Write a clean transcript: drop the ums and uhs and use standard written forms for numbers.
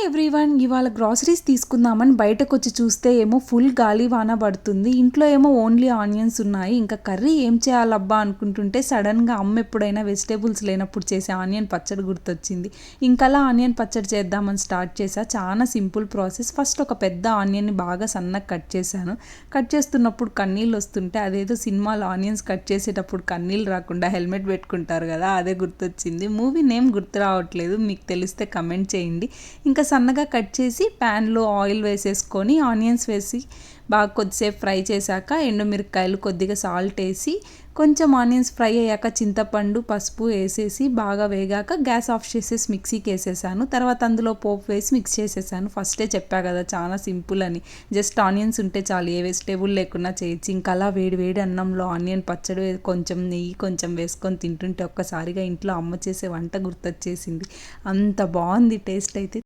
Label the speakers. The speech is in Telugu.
Speaker 1: ఎవ్రీవన్, ఇవాళ గ్రాసరీస్ తీసుకుందామని బయటకు వచ్చి చూస్తే ఏమో ఫుల్ గాలి వాన పడుతుంది. ఇంట్లో ఏమో ఓన్లీ ఆనియన్స్ ఉన్నాయి. ఇంకా కర్రీ ఏం చేయాలబ్బా అనుకుంటుంటే సడన్గా అమ్మ ఎప్పుడైనా వెజిటేబుల్స్ లేనప్పుడు చేసే ఆనియన్ పచ్చడి గుర్తొచ్చింది. ఇంకలా ఆనియన్ పచ్చడి చేద్దామని స్టార్ట్ చేసా. చాలా సింపుల్ ప్రాసెస్. ఫస్ట్ ఒక పెద్ద ఆనియన్ని బాగా సన్నగా కట్ చేశాను. కట్ చేస్తున్నప్పుడు కన్నీళ్ళు వస్తుంటే అదేదో సినిమాలో ఆనియన్స్ కట్ చేసేటప్పుడు కన్నీళ్ళు రాకుండా హెల్మెట్ పెట్టుకుంటారు కదా, అదే గుర్తొచ్చింది. మూవీ నేమ్ గుర్తు రావట్లేదు, మీకు తెలిస్తే కమెంట్ చేయండి. ఇంకా సన్నగా కట్ చేసి ప్యాన్లో ఆయిల్ వేసేసుకొని ఆనియన్స్ వేసి బాగా కొద్దిసేపు ఫ్రై చేశాక ఎండుమిరపకాయలు, కొద్దిగా సాల్ట్ వేసి కొంచెం ఆనియన్స్ ఫ్రై అయ్యాక చింతపండు, పసుపు వేసేసి బాగా వేగాక గ్యాస్ ఆఫ్ చేసేసి మిక్సీకి వేసేసాను. తర్వాత అందులో పోపు వేసి మిక్స్ చేసేసాను. ఫస్టే చెప్పా కదా చాలా సింపుల్ అని. జస్ట్ ఆనియన్స్ ఉంటే చాలు, ఏ వెజిటేబుల్ లేకున్నా చేయొచ్చు. ఇంకా అలా వేడి వేడి అన్నంలో ఆనియన్ పచ్చడి కొంచెం నెయ్యి కొంచెం వేసుకొని తింటుంటే ఒక్కసారిగా ఇంట్లో అమ్మ చేసే వంట గుర్తొచ్చేసింది. అంత బాగుంది టేస్ట్ అయితే.